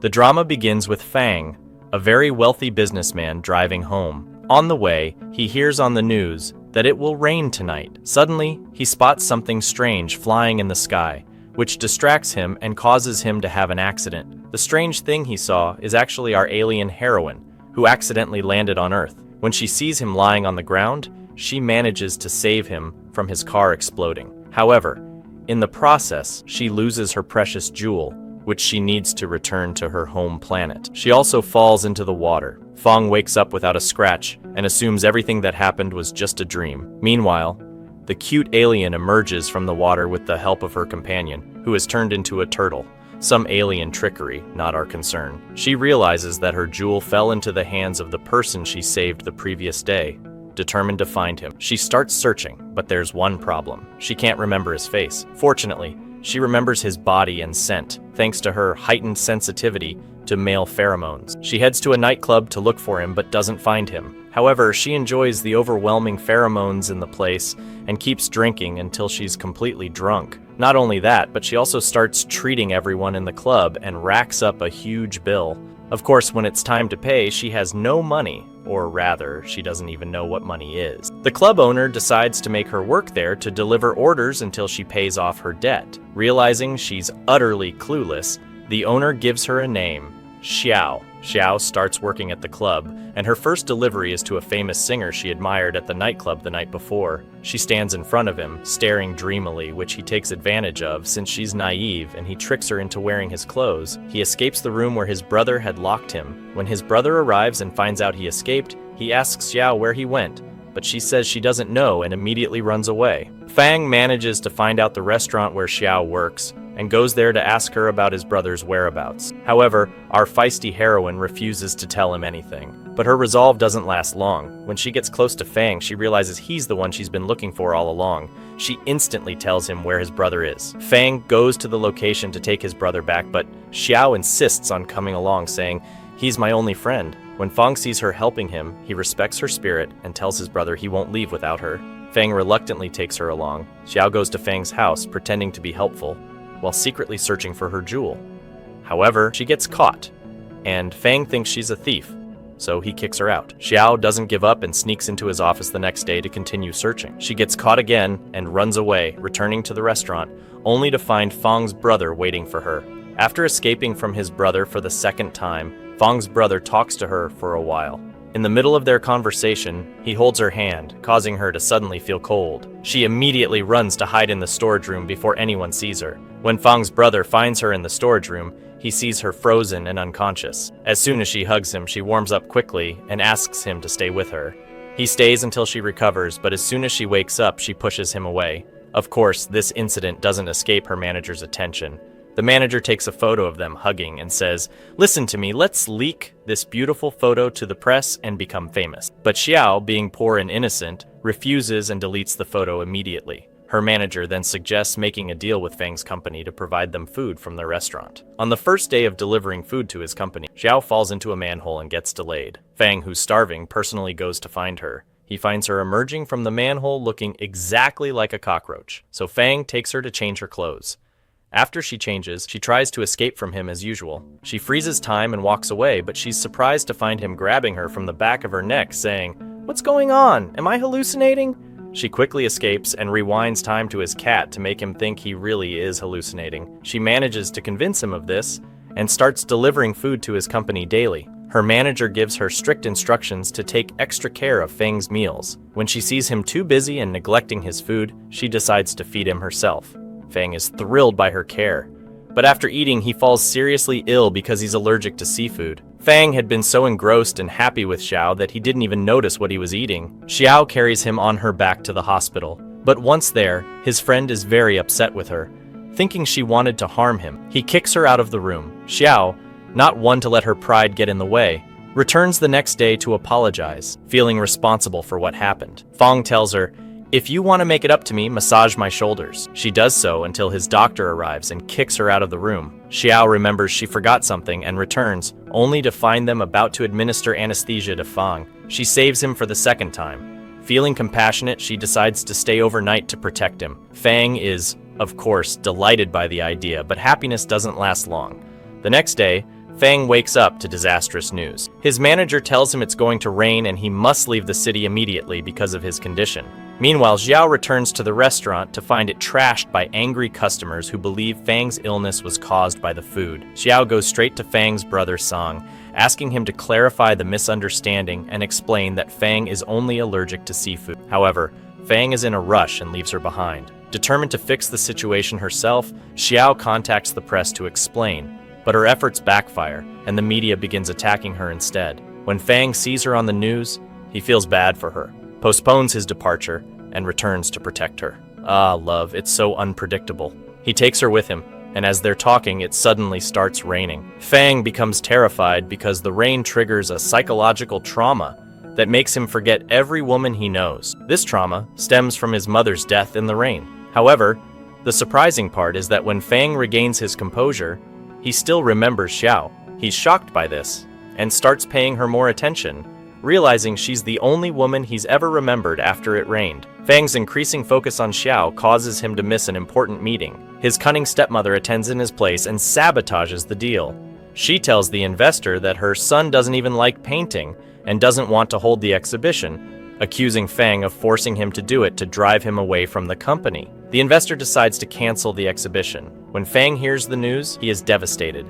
The drama begins with Fang, a very wealthy businessman driving home. On the way, he hears on the news that it will rain tonight. Suddenly, he spots something strange flying in the sky, which distracts him and causes him to have an accident. The strange thing he saw is actually our alien heroine, who accidentally landed on Earth. When she sees him lying on the ground, she manages to save him from his car exploding. However, in the process, she loses her precious jewel, which she needs to return to her home planet. She also falls into the water. Fang wakes up without a scratch and assumes everything that happened was just a dream. Meanwhile, the cute alien emerges from the water with the help of her companion, who has turned into a turtle. Some alien trickery, not our concern. She realizes that her jewel fell into the hands of the person she saved the previous day. Determined to find him, she starts searching, but there's one problem. She can't remember his face. Fortunately, she remembers his body and scent, thanks to her heightened sensitivity to male pheromones. She heads to a nightclub to look for him, but doesn't find him. However, she enjoys the overwhelming pheromones in the place and keeps drinking until she's completely drunk. Not only that, but she also starts treating everyone in the club and racks up a huge bill. Of course, when it's time to pay, she has no money, or rather, she doesn't even know what money is. The club owner decides to make her work there to deliver orders until she pays off her debt. Realizing she's utterly clueless, the owner gives her a name, Xiao. Xiao starts working at the club, and her first delivery is to a famous singer she admired at the nightclub the night before. She stands in front of him, staring dreamily, which he takes advantage of since she's naive and he tricks her into wearing his clothes. He escapes the room where his brother had locked him. When his brother arrives and finds out he escaped, he asks Xiao where he went, but she says she doesn't know and immediately runs away. Fang manages to find out the restaurant where Xiao works and goes there to ask her about his brother's whereabouts. However, our feisty heroine refuses to tell him anything. But her resolve doesn't last long. When she gets close to Fang, she realizes he's the one she's been looking for all along. She instantly tells him where his brother is. Fang goes to the location to take his brother back, but Xiao insists on coming along, saying, "He's my only friend." When Fang sees her helping him, he respects her spirit and tells his brother he won't leave without her. Fang reluctantly takes her along. Xiao goes to Fang's house, pretending to be helpful, while secretly searching for her jewel. However, she gets caught, and Fang thinks she's a thief, so he kicks her out. Xiao doesn't give up and sneaks into his office the next day to continue searching. She gets caught again and runs away, returning to the restaurant, only to find Fang's brother waiting for her. After escaping from his brother for the second time, Fang's brother talks to her for a while. In the middle of their conversation, he holds her hand, causing her to suddenly feel cold. She immediately runs to hide in the storage room before anyone sees her. When Fang's brother finds her in the storage room, he sees her frozen and unconscious. As soon as she hugs him, she warms up quickly and asks him to stay with her. He stays until she recovers, but as soon as she wakes up, she pushes him away. Of course, this incident doesn't escape her manager's attention. The manager takes a photo of them hugging and says, "Listen to me, let's leak this beautiful photo to the press and become famous." But Xiao, being poor and innocent, refuses and deletes the photo immediately. Her manager then suggests making a deal with Fang's company to provide them food from the restaurant. On the first day of delivering food to his company, Xiao falls into a manhole and gets delayed. Fang, who's starving, personally goes to find her. He finds her emerging from the manhole looking exactly like a cockroach, so Fang takes her to change her clothes. After she changes, she tries to escape from him as usual. She freezes time and walks away, but she's surprised to find him grabbing her from the back of her neck, saying, "What's going on? Am I hallucinating?" She quickly escapes and rewinds time to his cat to make him think he really is hallucinating. She manages to convince him of this and starts delivering food to his company daily. Her manager gives her strict instructions to take extra care of Fang's meals. When she sees him too busy and neglecting his food, she decides to feed him herself. Fang is thrilled by her care, but after eating, he falls seriously ill because he's allergic to seafood. Fang had been so engrossed and happy with Xiao that he didn't even notice what he was eating. Xiao carries him on her back to the hospital, but once there, his friend is very upset with her. Thinking she wanted to harm him, he kicks her out of the room. Xiao, not one to let her pride get in the way, returns the next day to apologize, feeling responsible for what happened. Fang tells her, "If you want to make it up to me, massage my shoulders." She does so until his doctor arrives and kicks her out of the room. Xiao remembers she forgot something and returns, only to find them about to administer anesthesia to Fang. She saves him for the second time. Feeling compassionate, she decides to stay overnight to protect him. Fang is, of course, delighted by the idea, but happiness doesn't last long. The next day, Fang wakes up to disastrous news. His manager tells him it's going to rain and he must leave the city immediately because of his condition. Meanwhile, Xiao returns to the restaurant to find it trashed by angry customers who believe Fang's illness was caused by the food. Xiao goes straight to Fang's brother Song, asking him to clarify the misunderstanding and explain that Fang is only allergic to seafood. However, Fang is in a rush and leaves her behind. Determined to fix the situation herself, Xiao contacts the press to explain, but her efforts backfire and the media begins attacking her instead. When Fang sees her on the news, he feels bad for her, postpones his departure, and returns to protect her. Ah, love, it's so unpredictable. He takes her with him, and as they're talking, it suddenly starts raining. Fang becomes terrified because the rain triggers a psychological trauma that makes him forget every woman he knows. This trauma stems from his mother's death in the rain. However, the surprising part is that when Fang regains his composure, he still remembers Xiao. He's shocked by this and starts paying her more attention, realizing she's the only woman he's ever remembered after it rained. Fang's increasing focus on Xiao causes him to miss an important meeting. His cunning stepmother attends in his place and sabotages the deal. She tells the investor that her son doesn't even like painting and doesn't want to hold the exhibition, accusing Fang of forcing him to do it to drive him away from the company. The investor decides to cancel the exhibition. When Fang hears the news, he is devastated.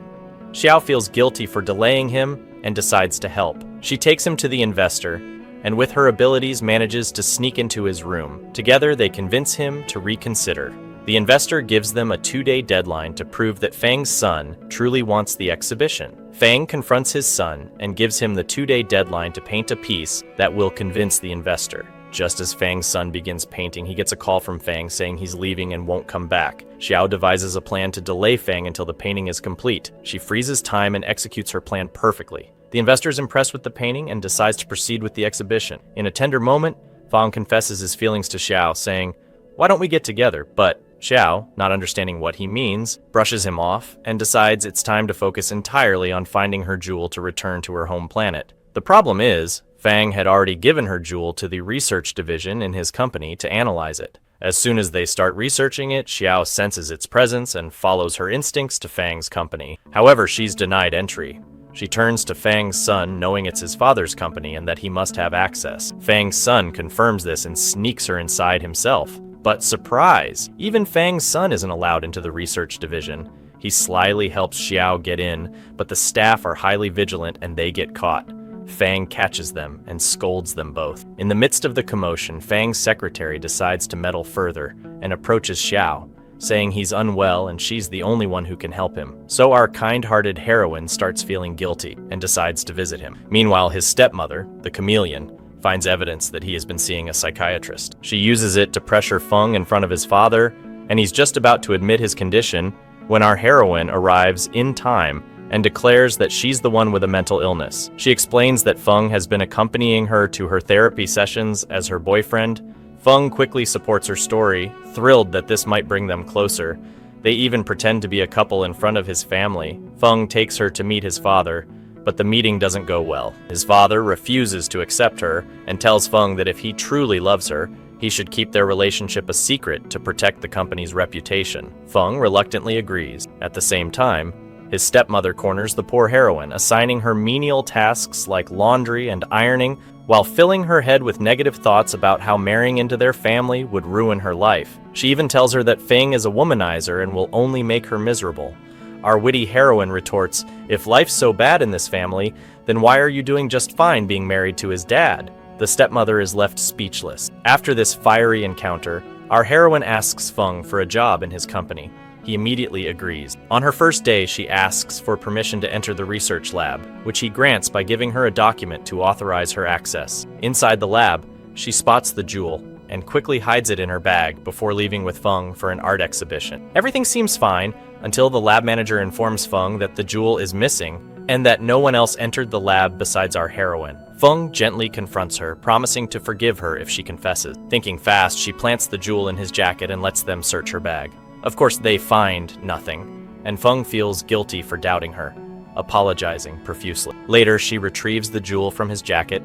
Xiao feels guilty for delaying him and decides to help. She takes him to the investor, and with her abilities manages to sneak into his room. Together, they convince him to reconsider. The investor gives them a 2-day deadline to prove that Fang's son truly wants the exhibition. Fang confronts his son and gives him the 2-day deadline to paint a piece that will convince the investor. Just as Fang's son begins painting, he gets a call from Fang saying he's leaving and won't come back. Xiao devises a plan to delay Fang until the painting is complete. She freezes time and executes her plan perfectly. The investor is impressed with the painting and decides to proceed with the exhibition. In a tender moment, Fang confesses his feelings to Xiao, saying, "Why don't we get together?" But Xiao, not understanding what he means, brushes him off and decides it's time to focus entirely on finding her jewel to return to her home planet. The problem is, Fang had already given her jewel to the research division in his company to analyze it. As soon as they start researching it, Xiao senses its presence and follows her instincts to Fang's company. However, she's denied entry. She turns to Fang's son, knowing it's his father's company and that he must have access. Fang's son confirms this and sneaks her inside himself. But surprise! Even Fang's son isn't allowed into the research division. He slyly helps Xiao get in, but the staff are highly vigilant and they get caught. Fang catches them and scolds them both. In the midst of the commotion, Fang's secretary decides to meddle further and approaches Xiao, saying he's unwell and she's the only one who can help him. So our kind-hearted heroine starts feeling guilty and decides to visit him. Meanwhile, his stepmother, the chameleon, finds evidence that he has been seeing a psychiatrist. She uses it to pressure Feng in front of his father, and he's just about to admit his condition when our heroine arrives in time and declares that she's the one with a mental illness. She explains that Feng has been accompanying her to her therapy sessions as her boyfriend. Feng quickly supports her story, thrilled that this might bring them closer. They even pretend to be a couple in front of his family. Feng takes her to meet his father, but the meeting doesn't go well. His father refuses to accept her and tells Feng that if he truly loves her, he should keep their relationship a secret to protect the company's reputation. Feng reluctantly agrees. At the same time, his stepmother corners the poor heroine, assigning her menial tasks like laundry and ironing, while filling her head with negative thoughts about how marrying into their family would ruin her life. She even tells her that Feng is a womanizer and will only make her miserable. Our witty heroine retorts, "If life's so bad in this family, then why are you doing just fine being married to his dad?" The stepmother is left speechless. After this fiery encounter, our heroine asks Feng for a job in his company. He immediately agrees. On her first day, she asks for permission to enter the research lab, which he grants by giving her a document to authorize her access. Inside the lab, she spots the jewel and quickly hides it in her bag before leaving with Feng for an art exhibition. Everything seems fine until the lab manager informs Feng that the jewel is missing and that no one else entered the lab besides our heroine. Feng gently confronts her, promising to forgive her if she confesses. Thinking fast, she plants the jewel in his jacket and lets them search her bag. Of course, they find nothing, and Feng feels guilty for doubting her, apologizing profusely. Later, she retrieves the jewel from his jacket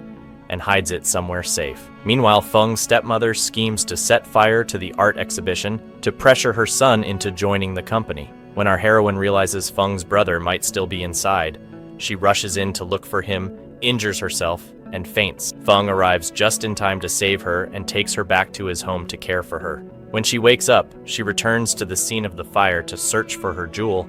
and hides it somewhere safe. Meanwhile, Feng's stepmother schemes to set fire to the art exhibition to pressure her son into joining the company. When our heroine realizes Feng's brother might still be inside, She rushes in to look for him, injures herself, and faints. Feng arrives just in time to save her and takes her back to his home to care for her. When she wakes up, she returns to the scene of the fire to search for her jewel,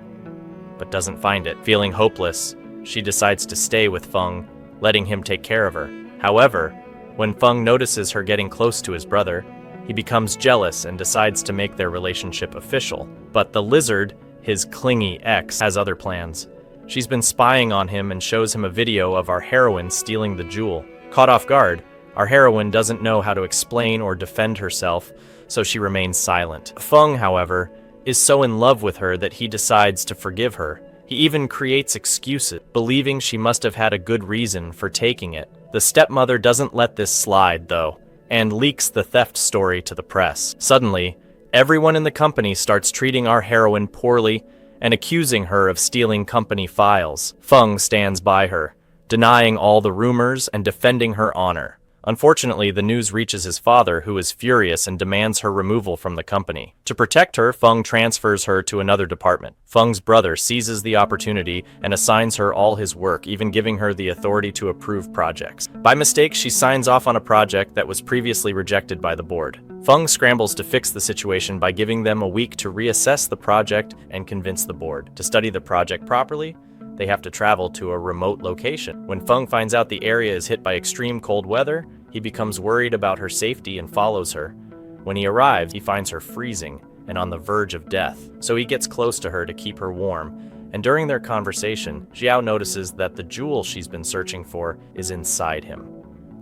but doesn't find it. Feeling hopeless, she decides to stay with Feng, letting him take care of her. However, when Feng notices her getting close to his brother, he becomes jealous and decides to make their relationship official. But the lizard, his clingy ex, has other plans. She's been spying on him and shows him a video of our heroine stealing the jewel. Caught off guard, our heroine doesn't know how to explain or defend herself, so she remains silent. Feng, however, is so in love with her that he decides to forgive her. He even creates excuses, believing she must have had a good reason for taking it. The stepmother doesn't let this slide, though, and leaks the theft story to the press. Suddenly, everyone in the company starts treating our heroine poorly and accusing her of stealing company files. Feng stands by her, denying all the rumors and defending her honor. Unfortunately, the news reaches his father, who is furious and demands her removal from the company. To protect her, Feng transfers her to another department. Feng's brother seizes the opportunity and assigns her all his work, even giving her the authority to approve projects. By mistake, she signs off on a project that was previously rejected by the board. Feng scrambles to fix the situation by giving them a week to reassess the project and convince the board. To study the project properly, they have to travel to a remote location. When Feng finds out the area is hit by extreme cold weather, he becomes worried about her safety and follows her. When he arrives, he finds her freezing and on the verge of death, so he gets close to her to keep her warm. And during their conversation, Xiao notices that the jewel she's been searching for is inside him.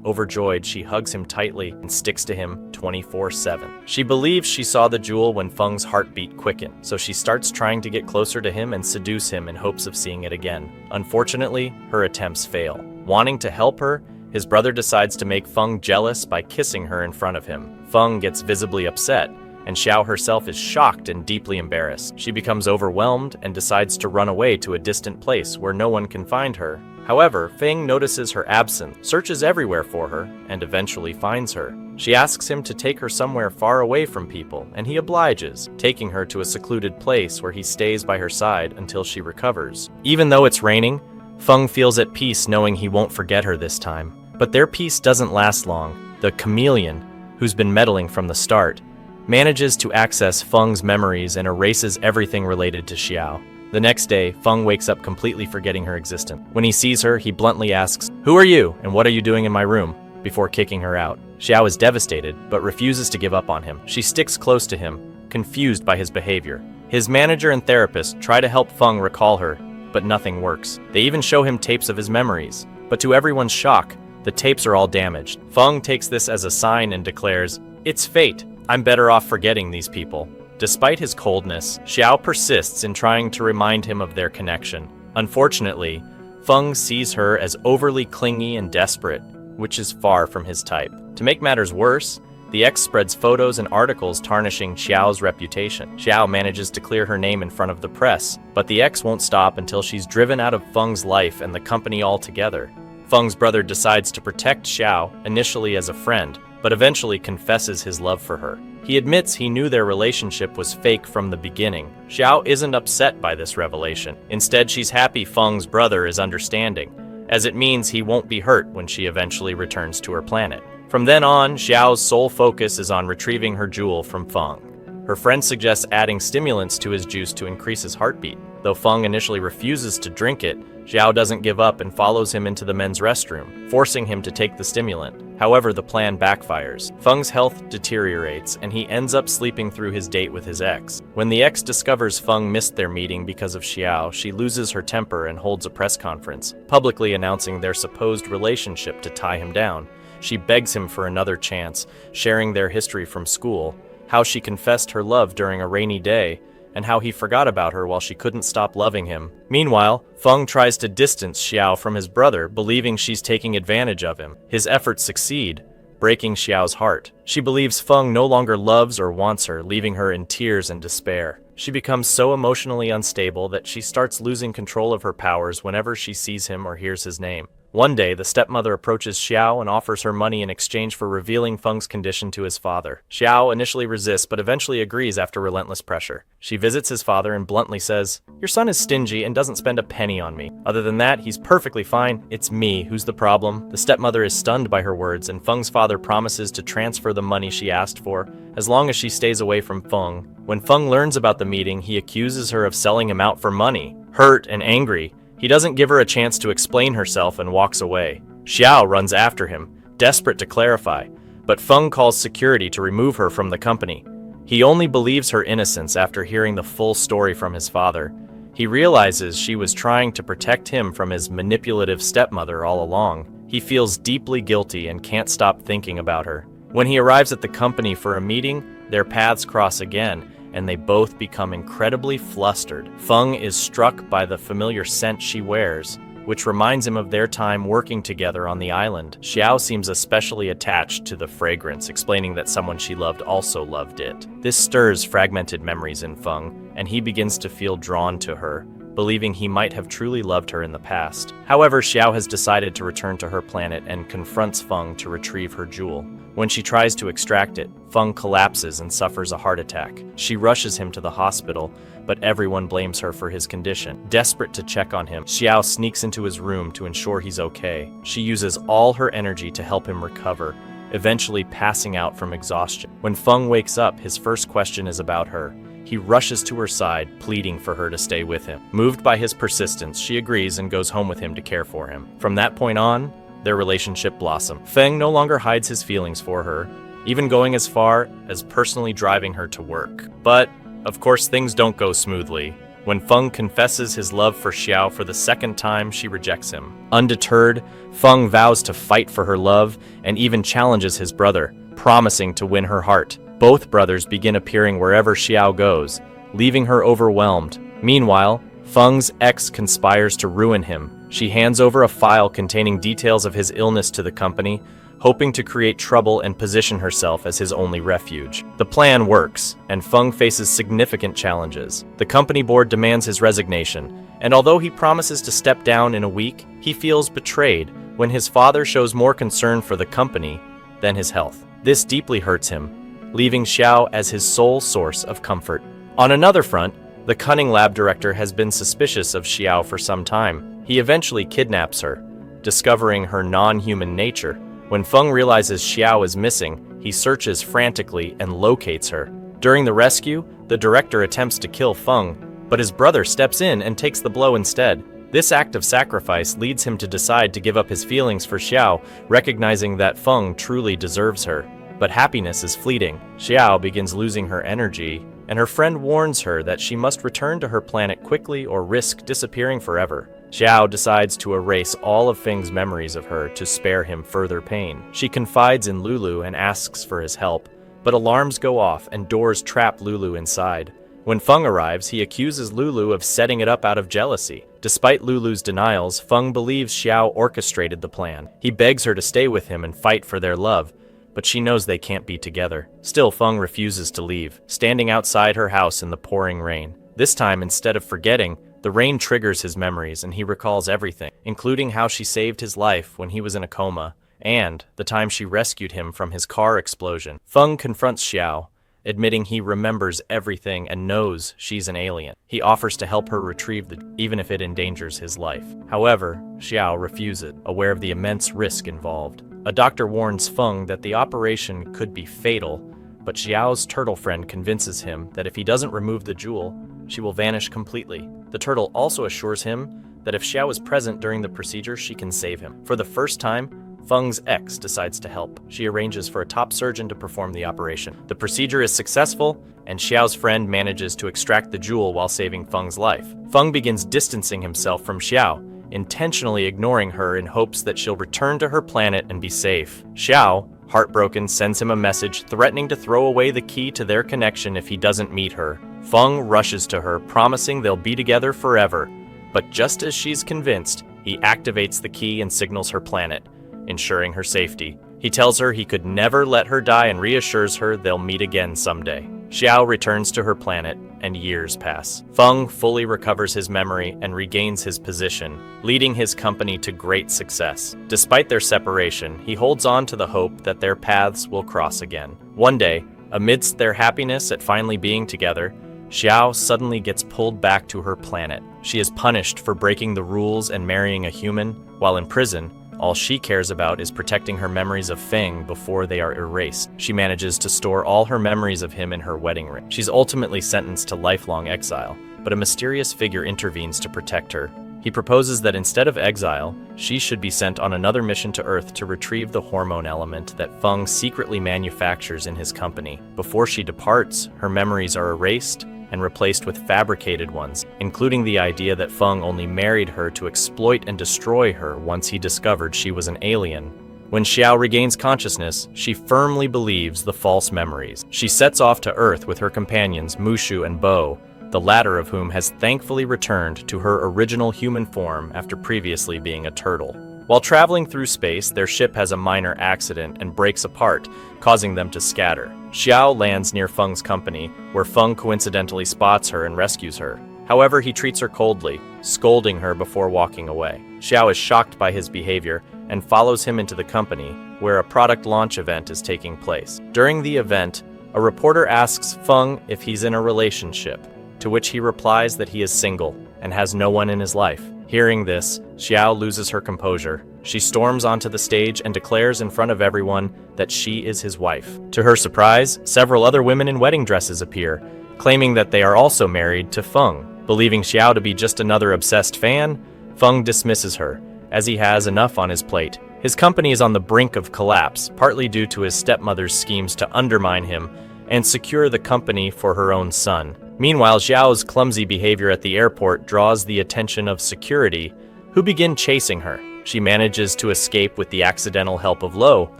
Overjoyed, she hugs him tightly and sticks to him 24/7. She believes she saw the jewel when Feng's heartbeat quickened, so she starts trying to get closer to him and seduce him in hopes of seeing it again. Unfortunately, her attempts fail. Wanting to help her, his brother decides to make Feng jealous by kissing her in front of him. Feng gets visibly upset, and Xiao herself is shocked and deeply embarrassed. She becomes overwhelmed and decides to run away to a distant place where no one can find her. However, Feng notices her absence, searches everywhere for her, and eventually finds her. She asks him to take her somewhere far away from people, and he obliges, taking her to a secluded place where he stays by her side until she recovers. Even though it's raining, Feng feels at peace knowing he won't forget her this time. But their peace doesn't last long. The chameleon, who's been meddling from the start, manages to access Feng's memories and erases everything related to Xiao. The next day, Feng wakes up completely forgetting her existence. When he sees her, he bluntly asks, "Who are you, and what are you doing in my room?" before kicking her out. Xiao is devastated, but refuses to give up on him. She sticks close to him, confused by his behavior. His manager and therapist try to help Feng recall her, but nothing works. They even show him tapes of his memories, but to everyone's shock, the tapes are all damaged. Feng takes this as a sign and declares, "It's fate. I'm better off forgetting these people." Despite his coldness, Xiao persists in trying to remind him of their connection. Unfortunately, Feng sees her as overly clingy and desperate, which is far from his type. To make matters worse, the ex spreads photos and articles tarnishing Xiao's reputation. Xiao manages to clear her name in front of the press, but the ex won't stop until she's driven out of Feng's life and the company altogether. Feng's brother decides to protect Xiao, initially as a friend, but eventually confesses his love for her. He admits he knew their relationship was fake from the beginning. Xiao isn't upset by this revelation. Instead, she's happy Feng's brother is understanding, as it means he won't be hurt when she eventually returns to her planet. From then on, Xiao's sole focus is on retrieving her jewel from Feng. Her friend suggests adding stimulants to his juice to increase his heartbeat. Though Feng initially refuses to drink it, Xiao doesn't give up and follows him into the men's restroom, forcing him to take the stimulant. However, the plan backfires. Feng's health deteriorates, and he ends up sleeping through his date with his ex. When the ex discovers Feng missed their meeting because of Xiao, she loses her temper and holds a press conference, publicly announcing their supposed relationship to tie him down. She begs him for another chance, sharing their history from school, how she confessed her love during a rainy day, and how he forgot about her while she couldn't stop loving him. Meanwhile, Feng tries to distance Xiao from his brother, believing she's taking advantage of him. His efforts succeed, breaking Xiao's heart. She believes Feng no longer loves or wants her, leaving her in tears and despair. She becomes so emotionally unstable that she starts losing control of her powers whenever she sees him or hears his name. One day, the stepmother approaches Xiao and offers her money in exchange for revealing Feng's condition to his father. Xiao initially resists but eventually agrees after relentless pressure. She visits his father and bluntly says, "Your son is stingy and doesn't spend a penny on me. Other than that, he's perfectly fine. It's me who's the problem." The stepmother is stunned by her words, and Feng's father promises to transfer the money she asked for as long as she stays away from Feng. When Feng learns about the meeting, he accuses her of selling him out for money. Hurt and angry, he doesn't give her a chance to explain herself and walks away. Xiao runs after him, desperate to clarify, but Feng calls security to remove her from the company. He only believes her innocence after hearing the full story from his father. He realizes she was trying to protect him from his manipulative stepmother all along. He feels deeply guilty and can't stop thinking about her. When he arrives at the company for a meeting, their paths cross again, and they both become incredibly flustered. Feng is struck by the familiar scent she wears, which reminds him of their time working together on the island. Xiao seems especially attached to the fragrance, explaining that someone she loved also loved it. This stirs fragmented memories in Feng, and he begins to feel drawn to her, believing he might have truly loved her in the past. However, Xiao has decided to return to her planet and confronts Feng to retrieve her jewel. When she tries to extract it, Feng collapses and suffers a heart attack. She rushes him to the hospital, but everyone blames her for his condition. Desperate to check on him, Xiao sneaks into his room to ensure he's okay. She uses all her energy to help him recover, eventually passing out from exhaustion. When Feng wakes up, his first question is about her. He rushes to her side, pleading for her to stay with him. Moved by his persistence, she agrees and goes home with him to care for him. From that point on, their relationship blossomed. Feng no longer hides his feelings for her, even going as far as personally driving her to work. But, of course, things don't go smoothly. When Feng confesses his love for Xiao for the second time, she rejects him. Undeterred, Feng vows to fight for her love and even challenges his brother, promising to win her heart. Both brothers begin appearing wherever Xiao goes, leaving her overwhelmed. Meanwhile, Feng's ex conspires to ruin him. She hands over a file containing details of his illness to the company, hoping to create trouble and position herself as his only refuge. The plan works, and Feng faces significant challenges. The company board demands his resignation, and although he promises to step down in a week, he feels betrayed when his father shows more concern for the company than his health. This deeply hurts him, leaving Xiao as his sole source of comfort. On another front, the cunning lab director has been suspicious of Xiao for some time. He eventually kidnaps her, discovering her non-human nature. When Feng realizes Xiao is missing, he searches frantically and locates her. During the rescue, the director attempts to kill Feng, but his brother steps in and takes the blow instead. This act of sacrifice leads him to decide to give up his feelings for Xiao, recognizing that Feng truly deserves her. But happiness is fleeting. Xiao begins losing her energy, and her friend warns her that she must return to her planet quickly or risk disappearing forever. Xiao decides to erase all of Feng's memories of her to spare him further pain. She confides in Lulu and asks for his help, but alarms go off and doors trap Lulu inside. When Feng arrives, he accuses Lulu of setting it up out of jealousy. Despite Lulu's denials, Feng believes Xiao orchestrated the plan. He begs her to stay with him and fight for their love, but she knows they can't be together. Still, Feng refuses to leave, standing outside her house in the pouring rain. This time, instead of forgetting, the rain triggers his memories and he recalls everything, including how she saved his life when he was in a coma, and the time she rescued him from his car explosion. Feng confronts Xiao, admitting he remembers everything and knows she's an alien. He offers to help her retrieve even if it endangers his life. However, Xiao refuses, aware of the immense risk involved. A doctor warns Feng that the operation could be fatal, but Xiao's turtle friend convinces him that if he doesn't remove the jewel, she will vanish completely. The turtle also assures him that if Xiao is present during the procedure, she can save him. For the first time, Feng's ex decides to help. She arranges for a top surgeon to perform the operation. The procedure is successful, and Xiao's friend manages to extract the jewel while saving Feng's life. Feng begins distancing himself from Xiao, intentionally ignoring her in hopes that she'll return to her planet and be safe. Xiao, heartbroken, sends him a message threatening to throw away the key to their connection if he doesn't meet her. Feng rushes to her, promising they'll be together forever. But just as she's convinced, he activates the key and signals her planet, ensuring her safety. He tells her he could never let her die and reassures her they'll meet again someday. Xiao returns to her planet, and years pass. Feng fully recovers his memory and regains his position, leading his company to great success. Despite their separation, he holds on to the hope that their paths will cross again. One day, amidst their happiness at finally being together, Xiao suddenly gets pulled back to her planet. She is punished for breaking the rules and marrying a human. While in prison, all she cares about is protecting her memories of Feng before they are erased. She manages to store all her memories of him in her wedding ring. She's ultimately sentenced to lifelong exile, but a mysterious figure intervenes to protect her. He proposes that instead of exile, she should be sent on another mission to Earth to retrieve the hormone element that Feng secretly manufactures in his company. Before she departs, her memories are erased and replaced with fabricated ones, including the idea that Feng only married her to exploit and destroy her once he discovered she was an alien. When Xiao regains consciousness, she firmly believes the false memories. She sets off to Earth with her companions Mushu and Bo, the latter of whom has thankfully returned to her original human form after previously being a turtle. While traveling through space, their ship has a minor accident and breaks apart, causing them to scatter. Xiao lands near Feng's company, where Feng coincidentally spots her and rescues her. However, he treats her coldly, scolding her before walking away. Xiao is shocked by his behavior and follows him into the company, where a product launch event is taking place. During the event, a reporter asks Feng if he's in a relationship, to which he replies that he is single and has no one in his life. Hearing this, Xiao loses her composure. She storms onto the stage and declares in front of everyone that she is his wife. To her surprise, several other women in wedding dresses appear, claiming that they are also married to Feng. Believing Xiao to be just another obsessed fan, Feng dismisses her, as he has enough on his plate. His company is on the brink of collapse, partly due to his stepmother's schemes to undermine him and secure the company for her own son. Meanwhile, Xiao's clumsy behavior at the airport draws the attention of security, who begin chasing her. She manages to escape with the accidental help of Lo,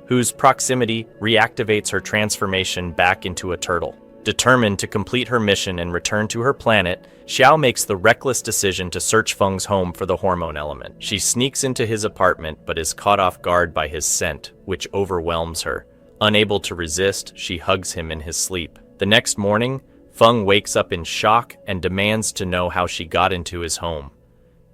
whose proximity reactivates her transformation back into a turtle. Determined to complete her mission and return to her planet, Xiao makes the reckless decision to search Feng's home for the hormone element. She sneaks into his apartment but is caught off guard by his scent, which overwhelms her. Unable to resist, she hugs him in his sleep. The next morning, Feng wakes up in shock and demands to know how she got into his home.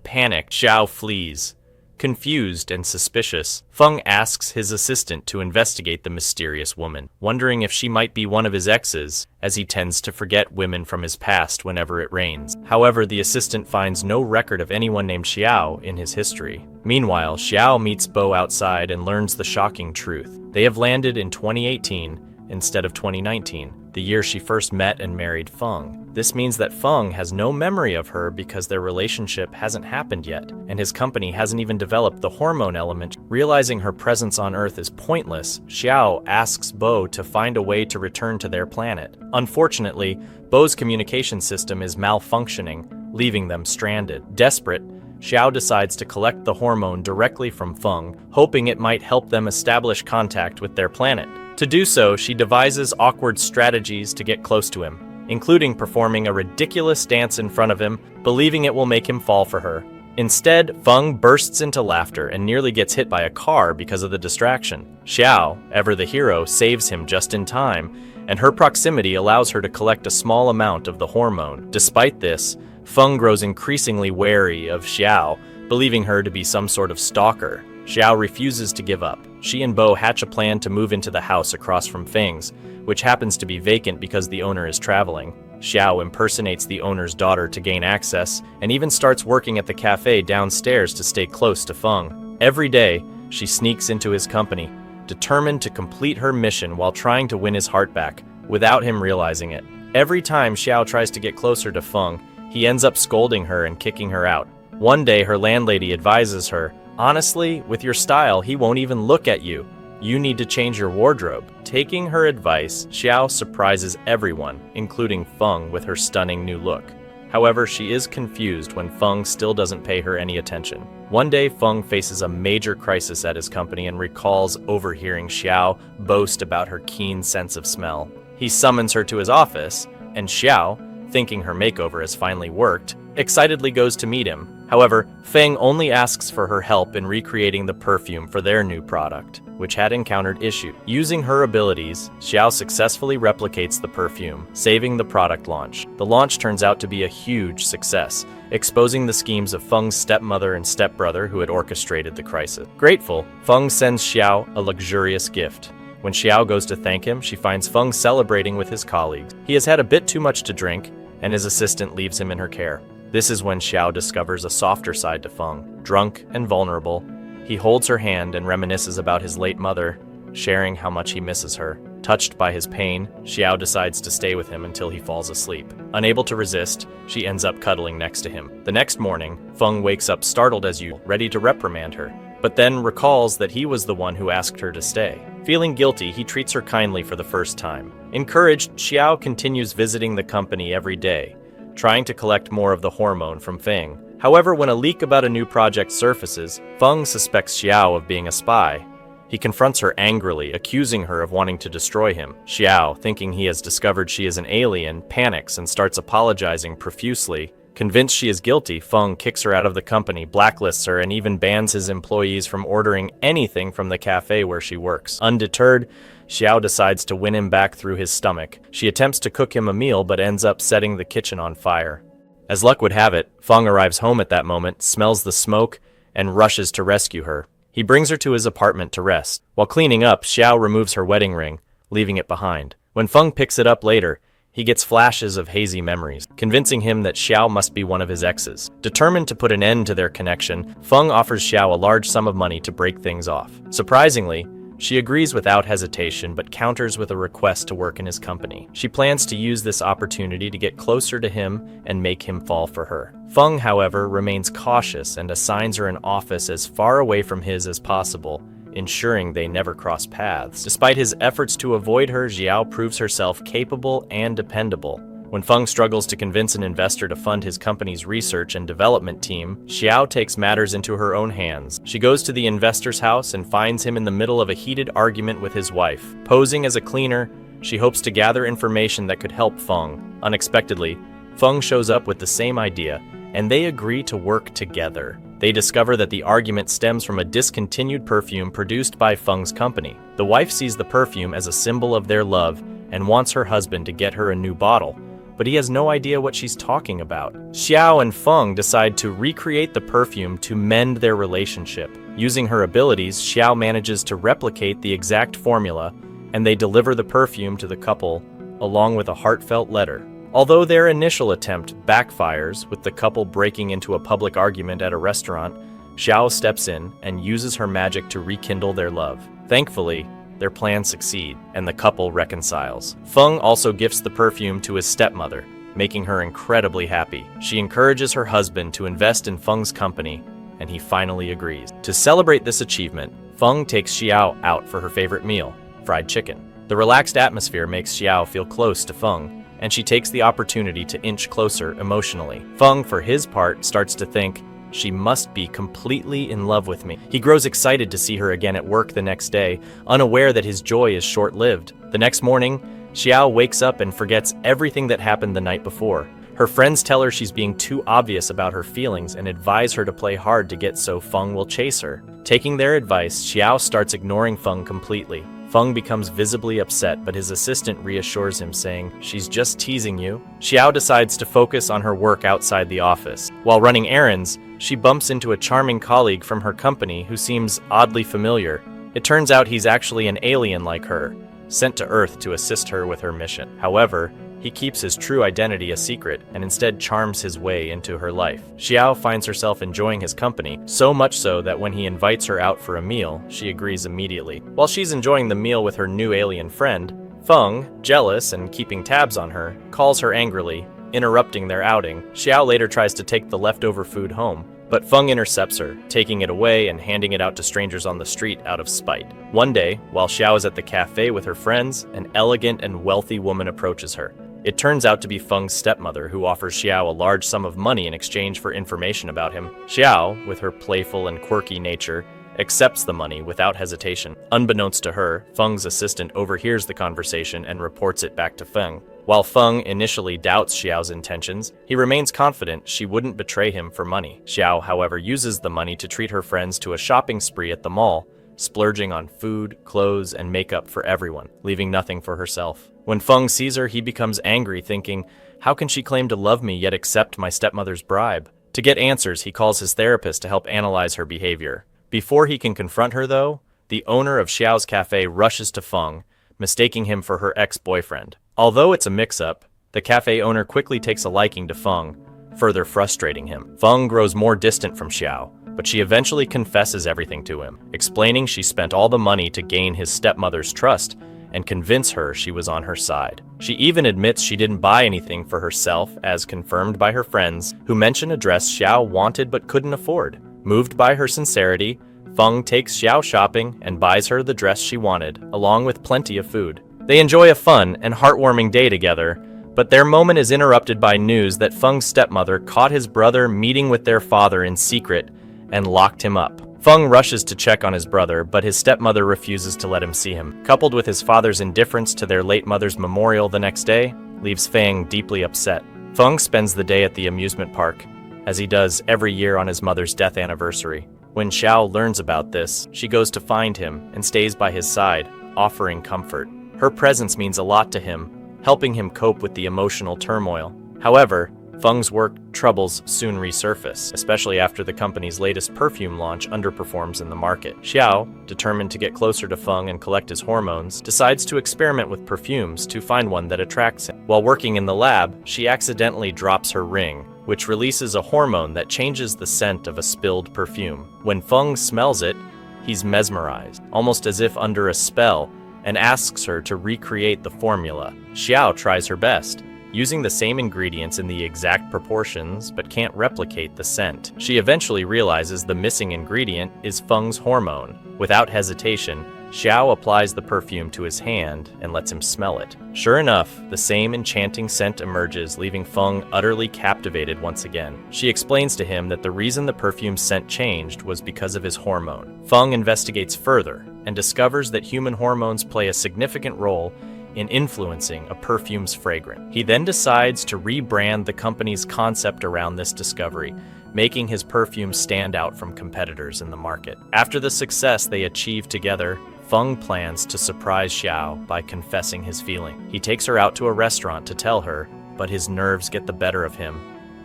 Panicked, Xiao flees. Confused and suspicious, Feng asks his assistant to investigate the mysterious woman, wondering if she might be one of his exes, as he tends to forget women from his past whenever it rains. However, the assistant finds no record of anyone named Xiao in his history. Meanwhile, Xiao meets Bo outside and learns the shocking truth. They have landed in 2018 instead of 2019, the year she first met and married Feng. This means that Feng has no memory of her because their relationship hasn't happened yet, and his company hasn't even developed the hormone element. Realizing her presence on Earth is pointless, Xiao asks Bo to find a way to return to their planet. Unfortunately, Bo's communication system is malfunctioning, leaving them stranded. Desperate, Xiao decides to collect the hormone directly from Feng, hoping it might help them establish contact with their planet. To do so, she devises awkward strategies to get close to him, including performing a ridiculous dance in front of him, believing it will make him fall for her. Instead, Feng bursts into laughter and nearly gets hit by a car because of the distraction. Xiao, ever the hero, saves him just in time, and her proximity allows her to collect a small amount of the hormone. Despite this, Feng grows increasingly wary of Xiao, believing her to be some sort of stalker. Xiao refuses to give up. She and Bo hatch a plan to move into the house across from Feng's, which happens to be vacant because the owner is traveling. Xiao impersonates the owner's daughter to gain access, and even starts working at the cafe downstairs to stay close to Feng. Every day, she sneaks into his company, determined to complete her mission while trying to win his heart back, without him realizing it. Every time Xiao tries to get closer to Feng, he ends up scolding her and kicking her out. One day, her landlady advises her, "Honestly, with your style, he won't even look at you. You need to change your wardrobe." Taking her advice, Xiao surprises everyone, including Feng, with her stunning new look. However, she is confused when Feng still doesn't pay her any attention. One day, Feng faces a major crisis at his company and recalls overhearing Xiao boast about her keen sense of smell. He summons her to his office, and Xiao, thinking her makeover has finally worked, excitedly goes to meet him. However, Feng only asks for her help in recreating the perfume for their new product, which had encountered issues. Using her abilities, Xiao successfully replicates the perfume, saving the product launch. The launch turns out to be a huge success, exposing the schemes of Feng's stepmother and stepbrother who had orchestrated the crisis. Grateful, Feng sends Xiao a luxurious gift. When Xiao goes to thank him, she finds Feng celebrating with his colleagues. He has had a bit too much to drink, and his assistant leaves him in her care. This is when Xiao discovers a softer side to Feng. Drunk and vulnerable, he holds her hand and reminisces about his late mother, sharing how much he misses her. Touched by his pain, Xiao decides to stay with him until he falls asleep. Unable to resist, she ends up cuddling next to him. The next morning, Feng wakes up startled as usual, ready to reprimand her, but then recalls that he was the one who asked her to stay. Feeling guilty, he treats her kindly for the first time. Encouraged, Xiao continues visiting the company every day, trying to collect more of the hormone from Feng. However, when a leak about a new project surfaces, Feng suspects Xiao of being a spy. He confronts her angrily, accusing her of wanting to destroy him. Xiao, thinking he has discovered she is an alien, panics and starts apologizing profusely. Convinced she is guilty, Feng kicks her out of the company, blacklists her, and even bans his employees from ordering anything from the cafe where she works. Undeterred, Xiao decides to win him back through his stomach. She attempts to cook him a meal but ends up setting the kitchen on fire. As luck would have it, Feng arrives home at that moment, smells the smoke, and rushes to rescue her. He brings her to his apartment to rest. While cleaning up, Xiao removes her wedding ring, leaving it behind. When Feng picks it up later, he gets flashes of hazy memories, convincing him that Xiao must be one of his exes. Determined to put an end to their connection, Feng offers Xiao a large sum of money to break things off. Surprisingly, she agrees without hesitation but counters with a request to work in his company. She plans to use this opportunity to get closer to him and make him fall for her. Feng, however, remains cautious and assigns her an office as far away from his as possible, ensuring they never cross paths. Despite his efforts to avoid her, Xiao proves herself capable and dependable. When Feng struggles to convince an investor to fund his company's research and development team, Xiao takes matters into her own hands. She goes to the investor's house and finds him in the middle of a heated argument with his wife. Posing as a cleaner, she hopes to gather information that could help Feng. Unexpectedly, Feng shows up with the same idea, and they agree to work together. They discover that the argument stems from a discontinued perfume produced by Feng's company. The wife sees the perfume as a symbol of their love and wants her husband to get her a new bottle, but he has no idea what she's talking about. Xiao and Feng decide to recreate the perfume to mend their relationship. Using her abilities, Xiao manages to replicate the exact formula, and they deliver the perfume to the couple, along with a heartfelt letter. Although their initial attempt backfires, with the couple breaking into a public argument at a restaurant, Xiao steps in and uses her magic to rekindle their love. Thankfully, their plans succeed, and the couple reconciles. Feng also gifts the perfume to his stepmother, making her incredibly happy. She encourages her husband to invest in Feng's company, and he finally agrees. To celebrate this achievement, Feng takes Xiao out for her favorite meal, fried chicken. The relaxed atmosphere makes Xiao feel close to Feng, and she takes the opportunity to inch closer emotionally. Feng, for his part, starts to think, she must be completely in love with me. He grows excited to see her again at work the next day, unaware that his joy is short-lived. The next morning, Xiao wakes up and forgets everything that happened the night before. Her friends tell her she's being too obvious about her feelings and advise her to play hard to get so Feng will chase her. Taking their advice, Xiao starts ignoring Feng completely. Feng becomes visibly upset, but his assistant reassures him, saying, "She's just teasing you." Xiao decides to focus on her work outside the office. While running errands, she bumps into a charming colleague from her company who seems oddly familiar. It turns out he's actually an alien like her, sent to Earth to assist her with her mission. However, he keeps his true identity a secret and instead charms his way into her life. Xiao finds herself enjoying his company, so much so that when he invites her out for a meal, she agrees immediately. While she's enjoying the meal with her new alien friend, Feng, jealous and keeping tabs on her, calls her angrily, interrupting their outing. Xiao later tries to take the leftover food home, but Feng intercepts her, taking it away and handing it out to strangers on the street out of spite. One day, while Xiao is at the cafe with her friends, an elegant and wealthy woman approaches her. It turns out to be Feng's stepmother, who offers Xiao a large sum of money in exchange for information about him. Xiao, with her playful and quirky nature, accepts the money without hesitation. Unbeknownst to her, Feng's assistant overhears the conversation and reports it back to Feng. While Feng initially doubts Xiao's intentions, he remains confident she wouldn't betray him for money. Xiao, however, uses the money to treat her friends to a shopping spree at the mall, splurging on food, clothes, and makeup for everyone, leaving nothing for herself. When Feng sees her, he becomes angry, thinking, "How can she claim to love me yet accept my stepmother's bribe?" To get answers, he calls his therapist to help analyze her behavior. Before he can confront her, though, the owner of Xiao's cafe rushes to Feng, mistaking him for her ex-boyfriend. Although it's a mix-up, the cafe owner quickly takes a liking to Feng, further frustrating him. Feng grows more distant from Xiao, but she eventually confesses everything to him, explaining she spent all the money to gain his stepmother's trust and convince her she was on her side. She even admits she didn't buy anything for herself, as confirmed by her friends, who mention a dress Xiao wanted but couldn't afford. Moved by her sincerity, Feng takes Xiao shopping and buys her the dress she wanted, along with plenty of food. They enjoy a fun and heartwarming day together, but their moment is interrupted by news that Feng's stepmother caught his brother meeting with their father in secret and locked him up. Feng rushes to check on his brother, but his stepmother refuses to let him see him. Coupled with his father's indifference to their late mother's memorial the next day, leaves Feng deeply upset. Feng spends the day at the amusement park, as he does every year on his mother's death anniversary. When Xiao learns about this, she goes to find him and stays by his side, offering comfort. Her presence means a lot to him, helping him cope with the emotional turmoil. However, Feng's work troubles soon resurface, especially after the company's latest perfume launch underperforms in the market. Xiao, determined to get closer to Feng and collect his hormones, decides to experiment with perfumes to find one that attracts him. While working in the lab, she accidentally drops her ring, which releases a hormone that changes the scent of a spilled perfume. When Feng smells it, he's mesmerized, almost as if under a spell, and asks her to recreate the formula. Xiao tries her best, using the same ingredients in the exact proportions, but can't replicate the scent. She eventually realizes the missing ingredient is Feng's hormone. Without hesitation, Xiao applies the perfume to his hand and lets him smell it. Sure enough, the same enchanting scent emerges, leaving Feng utterly captivated once again. She explains to him that the reason the perfume's scent changed was because of his hormone. Feng investigates further and discovers that human hormones play a significant role in influencing a perfume's fragrance. He then decides to rebrand the company's concept around this discovery, making his perfume stand out from competitors in the market. After the success they achieve together, Feng plans to surprise Xiao by confessing his feeling. He takes her out to a restaurant to tell her, but his nerves get the better of him,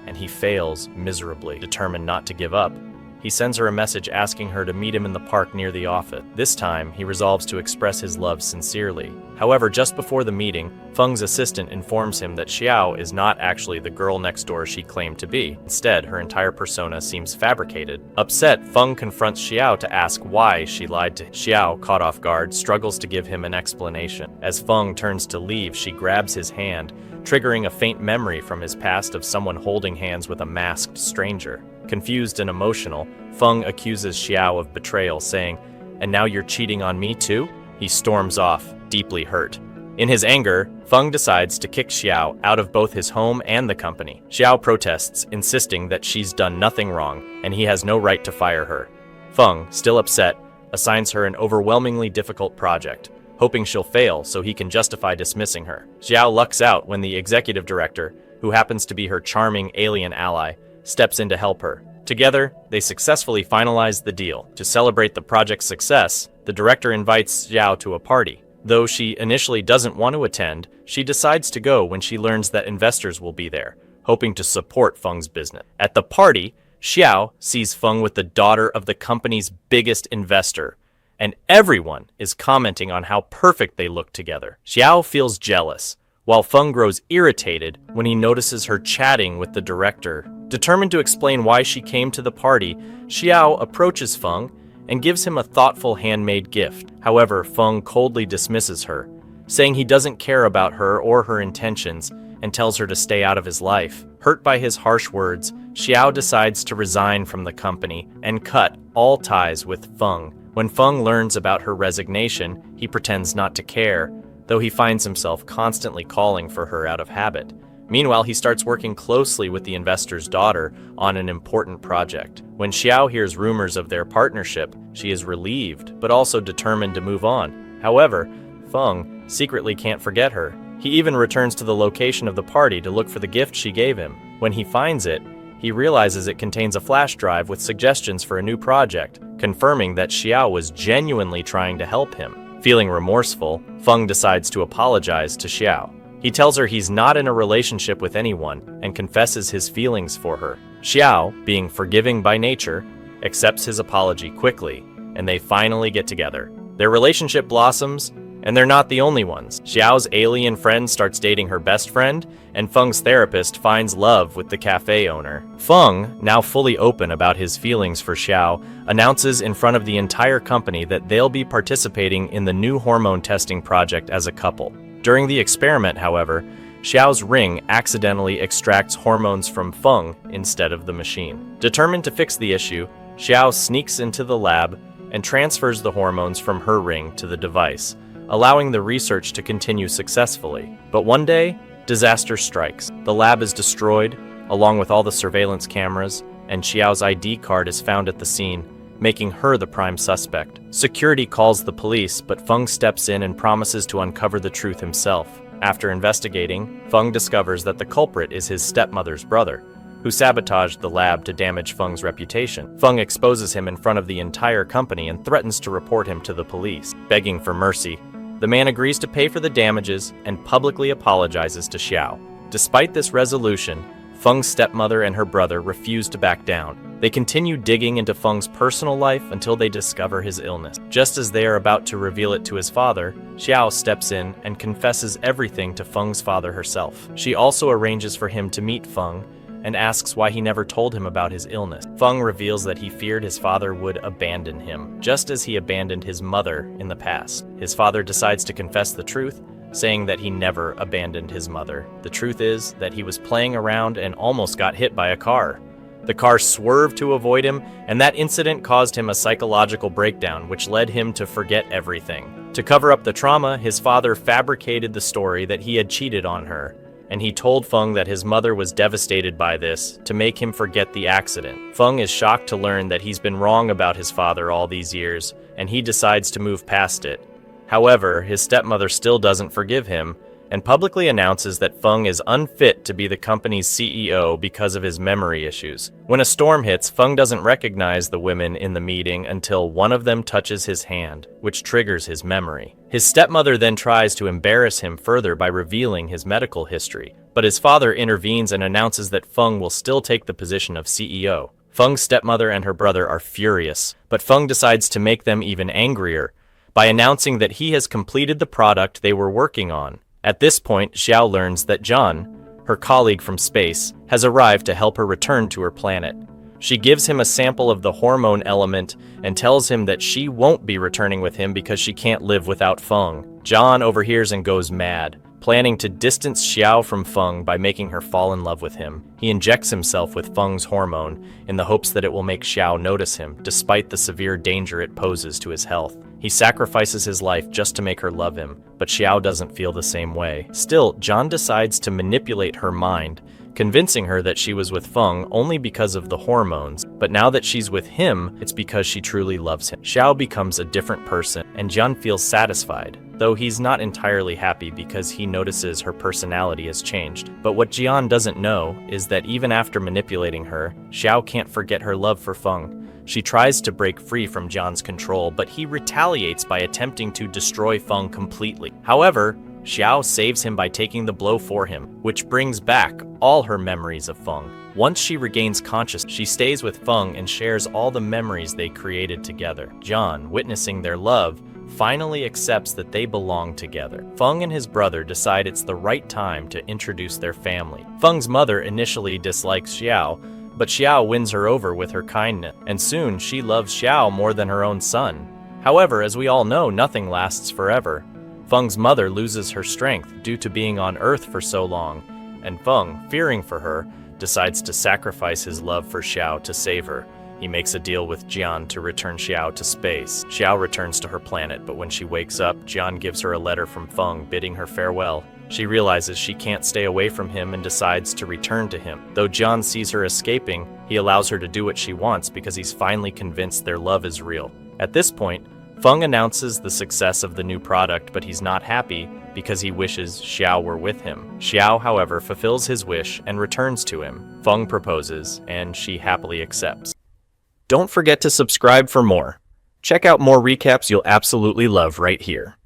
and he fails miserably. Determined not to give up, he sends her a message asking her to meet him in the park near the office. This time, he resolves to express his love sincerely. However, just before the meeting, Feng's assistant informs him that Xiao is not actually the girl next door she claimed to be. Instead, her entire persona seems fabricated. Upset, Feng confronts Xiao to ask why she lied to him. Xiao, caught off guard, struggles to give him an explanation. As Feng turns to leave, she grabs his hand, triggering a faint memory from his past of someone holding hands with a masked stranger. Confused and emotional, Feng accuses Xiao of betrayal, saying, "And now you're cheating on me too?" He storms off, deeply hurt. In his anger, Feng decides to kick Xiao out of both his home and the company. Xiao protests, insisting that she's done nothing wrong and he has no right to fire her. Feng, still upset, assigns her an overwhelmingly difficult project, hoping she'll fail so he can justify dismissing her. Xiao lucks out when the executive director, who happens to be her charming alien ally, steps in to help her. Together, they successfully finalize the deal. To celebrate the project's success, the director invites Xiao to a party. Though she initially doesn't want to attend, she decides to go when she learns that investors will be there, hoping to support Feng's business. At the party, Xiao sees Feng with the daughter of the company's biggest investor, and everyone is commenting on how perfect they look together. Xiao feels jealous, while Feng grows irritated when he notices her chatting with the director. Determined to explain why she came to the party, Xiao approaches Feng and gives him a thoughtful handmade gift. However, Feng coldly dismisses her, saying he doesn't care about her or her intentions and tells her to stay out of his life. Hurt by his harsh words, Xiao decides to resign from the company and cut all ties with Feng. When Feng learns about her resignation, he pretends not to care, though he finds himself constantly calling for her out of habit. Meanwhile, he starts working closely with the investor's daughter on an important project. When Xiao hears rumors of their partnership, she is relieved, but also determined to move on. However, Feng secretly can't forget her. He even returns to the location of the party to look for the gift she gave him. When he finds it, he realizes it contains a flash drive with suggestions for a new project, confirming that Xiao was genuinely trying to help him. Feeling remorseful, Feng decides to apologize to Xiao. He tells her he's not in a relationship with anyone and confesses his feelings for her. Xiao, being forgiving by nature, accepts his apology quickly, and they finally get together. Their relationship blossoms, and they're not the only ones. Xiao's alien friend starts dating her best friend, and Feng's therapist finds love with the cafe owner. Feng, now fully open about his feelings for Xiao, announces in front of the entire company that they'll be participating in the new hormone testing project as a couple. During the experiment, however, Xiao's ring accidentally extracts hormones from Feng instead of the machine. Determined to fix the issue, Xiao sneaks into the lab and transfers the hormones from her ring to the device, allowing the research to continue successfully. But one day, disaster strikes. The lab is destroyed, along with all the surveillance cameras, and Xiao's ID card is found at the scene, making her the prime suspect. Security calls the police, but Feng steps in and promises to uncover the truth himself. After investigating, Feng discovers that the culprit is his stepmother's brother, who sabotaged the lab to damage Feng's reputation. Feng exposes him in front of the entire company and threatens to report him to the police. Begging for mercy, the man agrees to pay for the damages and publicly apologizes to Xiao. Despite this resolution, Feng's stepmother and her brother refuse to back down. They continue digging into Feng's personal life until they discover his illness. Just as they are about to reveal it to his father, Xiao steps in and confesses everything to Feng's father herself. She also arranges for him to meet Feng and asks why he never told him about his illness. Feng reveals that he feared his father would abandon him, just as he abandoned his mother in the past. His father decides to confess the truth, saying that he never abandoned his mother. The truth is that he was playing around and almost got hit by a car. The car swerved to avoid him, and that incident caused him a psychological breakdown, which led him to forget everything. To cover up the trauma, his father fabricated the story that he had cheated on her, and he told Feng that his mother was devastated by this to make him forget the accident. Feng is shocked to learn that he's been wrong about his father all these years, and he decides to move past it. However, his stepmother still doesn't forgive him, and publicly announces that Feng is unfit to be the company's CEO because of his memory issues. When a storm hits, Feng doesn't recognize the women in the meeting until one of them touches his hand, which triggers his memory. His stepmother then tries to embarrass him further by revealing his medical history, but his father intervenes and announces that Feng will still take the position of CEO. Feng's stepmother and her brother are furious, but Feng decides to make them even angrier by announcing that he has completed the product they were working on. At this point, Xiao learns that John, her colleague from space, has arrived to help her return to her planet. She gives him a sample of the hormone element and tells him that she won't be returning with him because she can't live without Feng. John overhears and goes mad, planning to distance Xiao from Feng by making her fall in love with him. He injects himself with Feng's hormone in the hopes that it will make Xiao notice him, despite the severe danger it poses to his health. He sacrifices his life just to make her love him, but Xiao doesn't feel the same way. Still, John decides to manipulate her mind, convincing her that she was with Feng only because of the hormones, but now that she's with him, it's because she truly loves him. Xiao becomes a different person, and John feels satisfied, though he's not entirely happy because he notices her personality has changed. But what Jian doesn't know is that even after manipulating her, Xiao can't forget her love for Feng. She tries to break free from John's control, but he retaliates by attempting to destroy Feng completely. However, Xiao saves him by taking the blow for him, which brings back all her memories of Feng. Once she regains consciousness, she stays with Feng and shares all the memories they created together. John, witnessing their love, finally accepts that they belong together. Feng and his brother decide it's the right time to introduce their family. Feng's mother initially dislikes Xiao, but Xiao wins her over with her kindness, and soon she loves Xiao more than her own son. However, as we all know, nothing lasts forever. Feng's mother loses her strength due to being on Earth for so long, and Feng, fearing for her, decides to sacrifice his love for Xiao to save her. He makes a deal with Jian to return Xiao to space. Xiao returns to her planet, but when she wakes up, Jian gives her a letter from Feng bidding her farewell. She realizes she can't stay away from him and decides to return to him. Though Jian sees her escaping, he allows her to do what she wants because he's finally convinced their love is real. At this point, Feng announces the success of the new product, but he's not happy because he wishes Xiao were with him. Xiao, however, fulfills his wish and returns to him. Feng proposes, and she happily accepts. Don't forget to subscribe for more. Check out more recaps you'll absolutely love right here.